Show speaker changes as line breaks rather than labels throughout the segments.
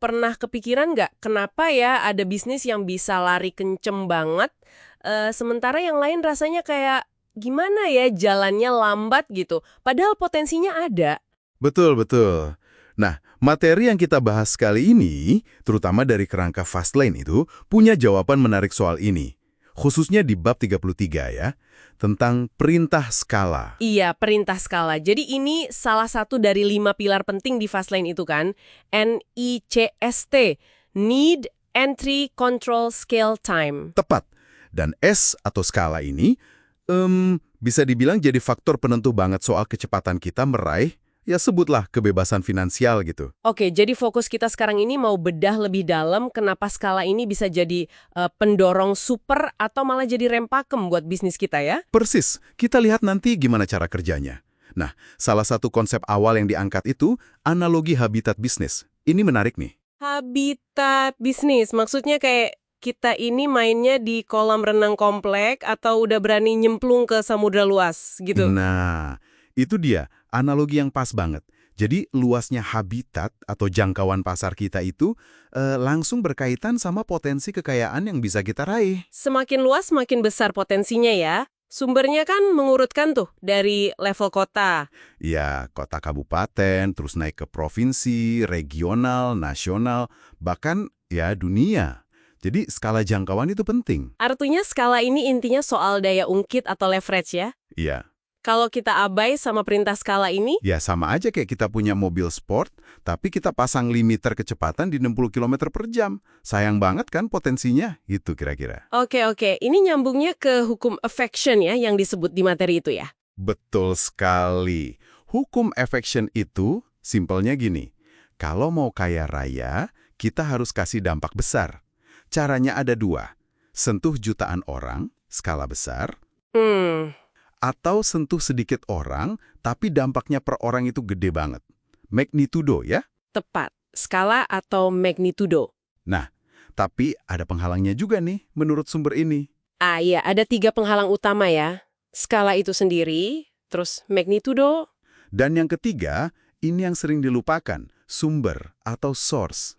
Pernah kepikiran nggak kenapa ya ada bisnis yang bisa lari kenceng banget, sementara yang lain rasanya kayak gimana ya jalannya lambat gitu, padahal potensinya ada?
Betul, betul. Nah, materi yang kita bahas kali ini, terutama dari kerangka Fastlane itu, punya jawaban menarik soal ini. Khususnya di bab 33 ya, tentang perintah skala.
Iya, perintah skala. Jadi ini salah satu dari 5 pilar penting di Fastlane itu kan, NICST, Need, Entry, Control, Scale, Time.
Tepat. Dan S atau skala ini, bisa dibilang jadi faktor penentu banget soal kecepatan kita meraih, ya sebutlah kebebasan finansial gitu.
Oke, jadi fokus kita sekarang ini mau bedah lebih dalam kenapa skala ini bisa jadi pendorong super atau malah jadi rem pakem buat bisnis kita ya?
Persis, kita lihat nanti gimana cara kerjanya. Nah, salah satu konsep awal yang diangkat itu analogi habitat bisnis. Ini menarik nih.
Habitat bisnis, maksudnya kayak kita ini mainnya di kolam renang komplek atau udah berani nyemplung ke samudra luas gitu?
Nah, itu dia analogi yang pas banget. Jadi luasnya habitat atau jangkauan pasar kita itu langsung berkaitan sama potensi kekayaan yang bisa kita raih.
Semakin luas, semakin besar potensinya ya. Sumbernya kan mengurutkan tuh dari level kota.
Ya, kota kabupaten, terus naik ke provinsi, regional, nasional, bahkan ya dunia. Jadi skala jangkauan itu penting.
Artinya skala ini intinya soal daya ungkit atau leverage ya.
Iya.
Kalau kita abai sama perintah skala ini,
Ya sama aja kayak kita punya mobil sport, tapi kita pasang limiter kecepatan di 60 km per jam. Sayang banget kan potensinya, gitu kira-kira.
oke, ini nyambungnya ke hukum affection ya yang disebut di materi itu ya.
Betul sekali. Hukum affection itu simpelnya gini. Kalau mau kaya raya, kita harus kasih dampak besar. Caranya ada dua. Sentuh jutaan orang, skala besar,
Hmm,
atau sentuh sedikit orang, tapi dampaknya per orang itu gede banget. Magnitudo ya.
tepat. Skala atau magnitudo.
Nah, tapi ada penghalangnya juga nih menurut sumber ini.
Ah iya, ada 3 penghalang utama ya. Skala itu sendiri, terus magnitudo.
Dan yang ketiga, ini yang sering dilupakan, sumber atau source.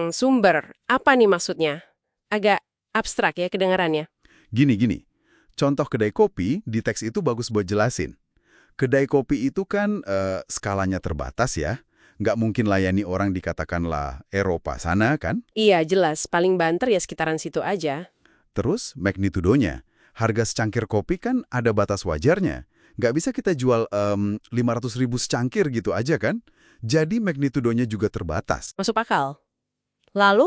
Sumber. Apa nih maksudnya? Agak abstrak ya kedengarannya.
Gini, contoh kedai kopi di teks itu bagus buat jelasin. Kedai kopi itu kan skalanya terbatas ya. Nggak mungkin layani orang dikatakanlah Eropa sana kan.
Iya, jelas. Paling banter ya sekitaran situ aja.
Terus magnitudonya. Harga secangkir kopi kan ada batas wajarnya. Nggak bisa kita jual 500.000 secangkir gitu aja kan. Jadi magnitudonya juga terbatas.
Masuk akal. Lalu,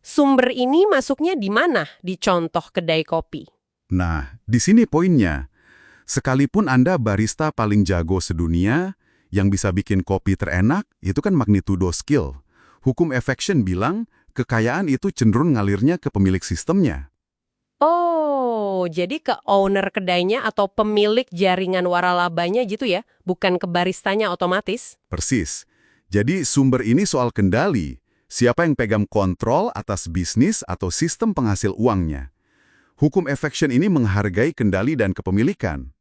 sumber ini masuknya di mana di contoh kedai kopi?
Nah, di sini poinnya. Sekalipun Anda barista paling jago sedunia, yang bisa bikin kopi terenak, itu kan magnitudo skill. Hukum affection bilang, kekayaan itu cenderung ngalirnya ke pemilik sistemnya.
Oh, jadi ke owner kedainya atau pemilik jaringan waralabanya gitu ya? Bukan ke baristanya otomatis?
Persis. Jadi sumber ini soal kendali. Siapa yang pegang kontrol atas bisnis atau sistem penghasil uangnya. Hukum affection ini menghargai kendali dan kepemilikan.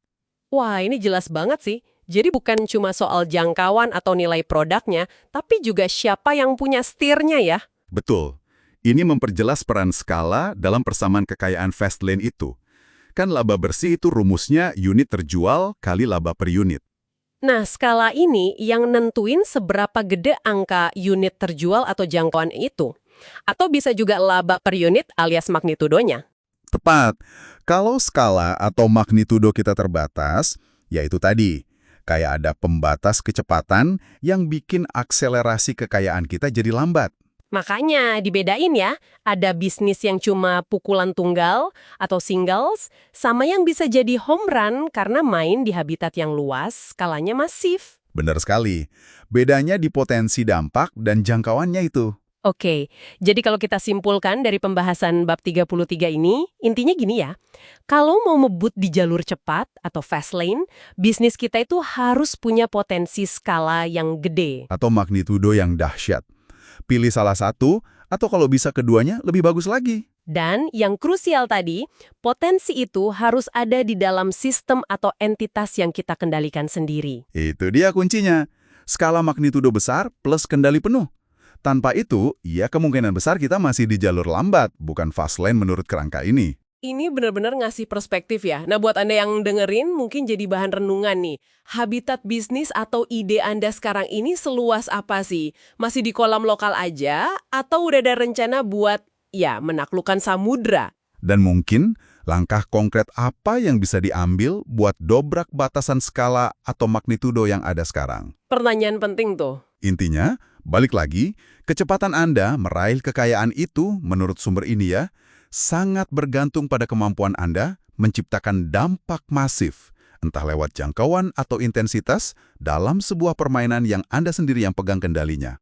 Wah, ini jelas banget sih. Jadi bukan cuma soal jangkauan atau nilai produknya, tapi juga siapa yang punya setirnya ya?
Betul. Ini memperjelas peran skala dalam persamaan kekayaan Fastlane itu. Kan laba bersih itu rumusnya unit terjual kali laba per unit.
Nah, skala ini yang nentuin seberapa gede angka unit terjual atau jangkauan itu. Atau bisa juga laba per unit alias magnitudonya.
Tepat. Kalau skala atau magnitudo kita terbatas, yaitu tadi, kayak ada pembatas kecepatan yang bikin akselerasi kekayaan kita jadi lambat.
Makanya dibedain ya, ada bisnis yang cuma pukulan tunggal atau singles, sama yang bisa jadi home run karena main di habitat yang luas, skalanya masif.
Benar sekali. Bedanya di potensi dampak dan jangkauannya itu.
Oke, jadi kalau kita simpulkan dari pembahasan bab 33 ini, intinya gini ya, kalau mau ngebut di jalur cepat atau fast lane, bisnis kita itu harus punya potensi skala yang gede.
Atau magnitudo yang dahsyat. Pilih salah satu, atau kalau bisa keduanya, lebih bagus lagi.
Dan yang krusial tadi, potensi itu harus ada di dalam sistem atau entitas yang kita kendalikan sendiri.
Itu dia kuncinya. Skala magnitudo besar plus kendali penuh. Tanpa itu, ya kemungkinan besar kita masih di jalur lambat, bukan fast lane menurut kerangka ini.
Ini benar-benar ngasih perspektif ya. Nah, buat Anda yang dengerin mungkin jadi bahan renungan nih. Habitat bisnis atau ide Anda sekarang ini seluas apa sih? Masih di kolam lokal aja atau udah ada rencana buat ya menaklukkan samudra?
Dan mungkin langkah konkret apa yang bisa diambil buat dobrak batasan skala atau magnitudo yang ada sekarang.
Pertanyaan penting tuh.
Intinya, balik lagi, kecepatan Anda meraih kekayaan itu menurut sumber ini ya, sangat bergantung pada kemampuan Anda menciptakan dampak masif, entah lewat jangkauan atau intensitas dalam sebuah permainan yang Anda sendiri yang pegang kendalinya.